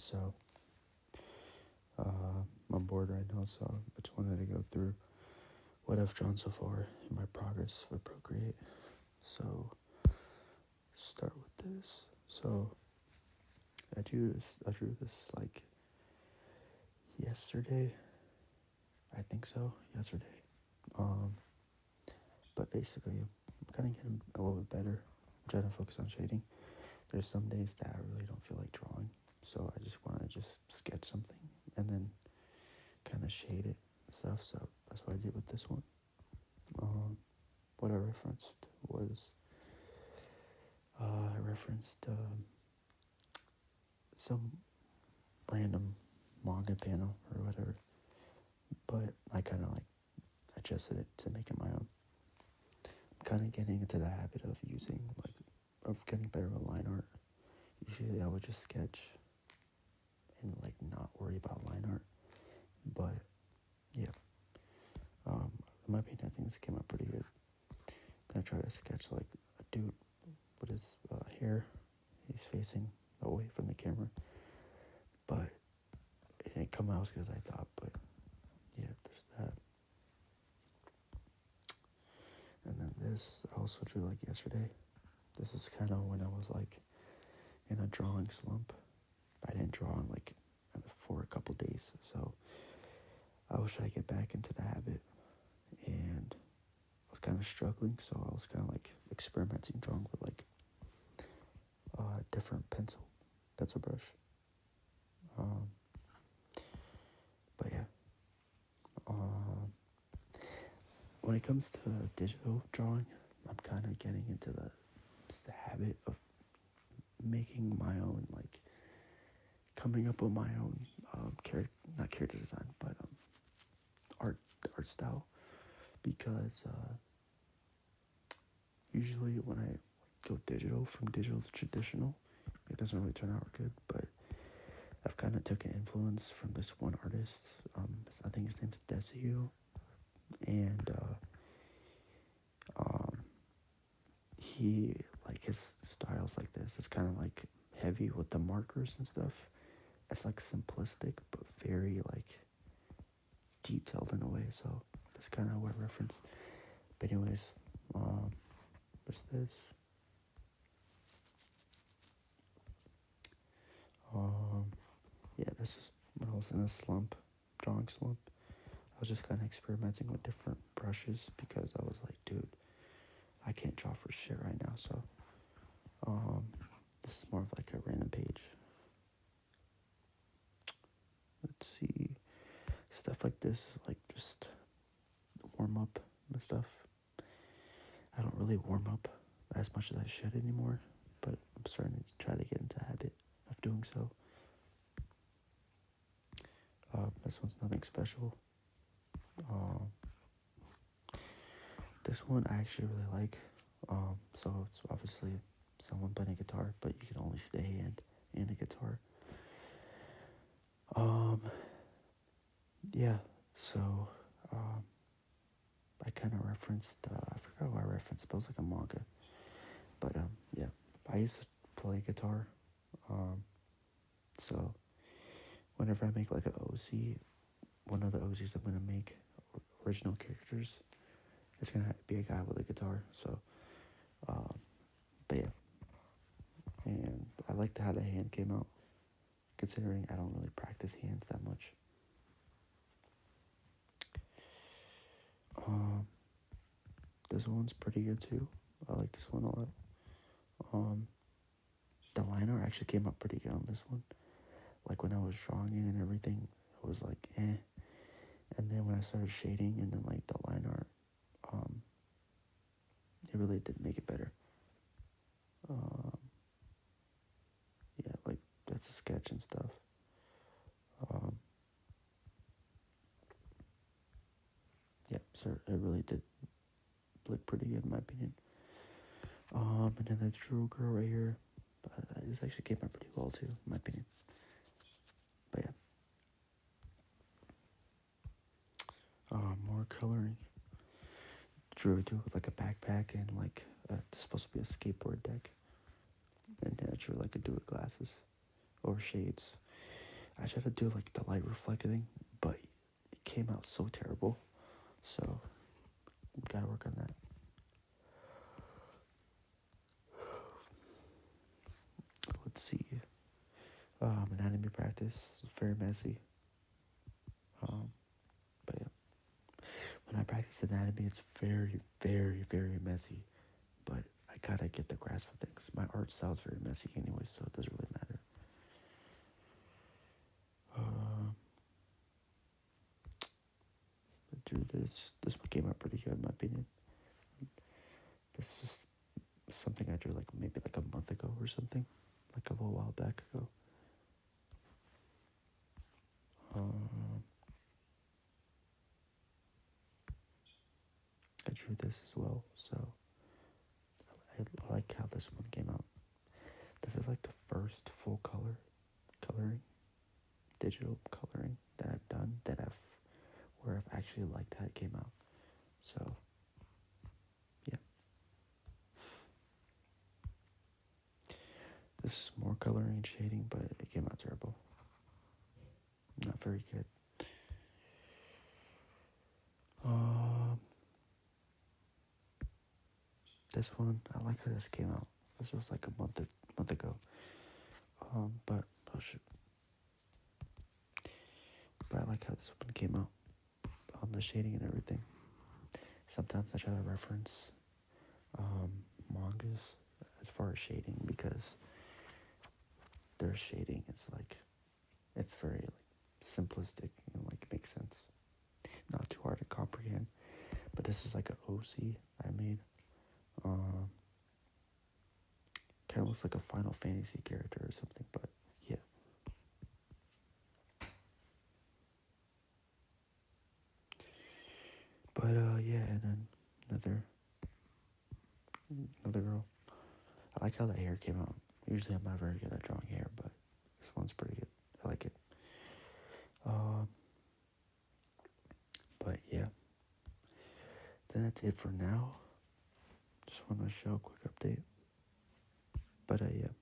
So I'm bored right now, so I just wanted to go through what I've drawn so far in my progress for Procreate. So start with this. So I drew this like yesterday. I think so. Yesterday. But basically, I'm kind of getting a little bit better. I'm trying to focus on shading. There's some days that I really don't feel like drawing, so I just want to just sketch something and then kind of shade it and stuff. So that's what I did with this one. What I referenced was some random manga panel or whatever, but I kind of like adjusted it to make it my own. I'm kind of getting into the habit of getting better with line art. Usually I would just sketch and like not worry about line art, but yeah. In my opinion, I think this came out pretty good. I tried to sketch like a dude with his hair. He's facing away from the camera, but it didn't come out as good as I thought. But yeah, there's that. And then this I also drew like yesterday. This is kind of when I was like in a drawing slump. I didn't draw for a couple days, so I was trying to get back into the habit, and I was kind of struggling. So I was kind of like experimenting, drawing with like different pencil brush. But yeah, when it comes to digital drawing, I'm kind of getting into the habit of making my own, like coming up with my own not character design, but art style, because usually when I go from digital to traditional, it doesn't really turn out good. But I've kind of took an influence from this one artist. I think his name's Desio, and he, like, his style's like this. It's kind of like heavy with the markers and stuff. It's like simplistic but very like detailed in a way. So that's kind of what I reference. But anyways, there's this. Yeah, this is when I was in a drawing slump. I was just kind of experimenting with different brushes because I was like, dude, I can't draw for shit right now. So, this is more of like a random page. Let's see, stuff like this, like just warm up and stuff. I don't really warm up as much as I should anymore, but I'm starting to try to get into the habit of doing so. This one's nothing special. This one I actually really like. So it's obviously someone playing a guitar, but you can only stay hand and a guitar. Yeah, so I kind of referenced, I forgot what I referenced, but it was like a manga. But yeah, I used to play guitar. So whenever I make like an OC, one of the OCs I'm gonna make, original characters, it's gonna be a guy with a guitar. So, but yeah, and I liked how the hand came out, considering I don't really practice hands that much. This one's pretty good too. I like this one a lot. The line art actually came out pretty good on this one. Like when I was drawing it and everything, it was like eh. And then when I started shading and then like the line art, it really did make it better. Yeah, like that's a sketch and stuff. Yeah, so it really did look pretty good in my opinion. And then the Drew girl right here, this actually came out pretty well too, in my opinion. But yeah, more coloring. Drew a dude with like a backpack and like it's supposed to be a skateboard deck. And then I drew like a dude with glasses or shades. I tried to do like the light reflecting, but it came out so terrible. So gotta work on that. Let's see. Anatomy practice is very messy. But yeah, when I practice anatomy, it's very, very, very messy. But I gotta get the grasp of things. My art style is very messy anyway, so it doesn't really matter. I drew this. This one came out pretty good in my opinion. This is something I drew like maybe like a month ago or something, like a little while back ago. I drew this as well, so I like how this one came out. This is like the first full coloring, digital coloring that I've done where I've actually liked how it came out. So, yeah. This is more coloring and shading, but it came out terrible. Not very good. This one, I like how this came out. This was like a month ago. But oh shit. But I like how this one came out. The shading and everything. Sometimes I try to reference mangas as far as shading because their shading is like it's very like simplistic and like makes sense. Not too hard to comprehend. But this is like an OC I made. Kind of looks like a Final Fantasy character or something, but yeah. But yeah, and then another girl. I like how the hair came out. Usually I'm not very good at drawing hair, but this one's pretty good. I like it. But yeah. Then that's it for now. Just want to show a quick update. But yeah.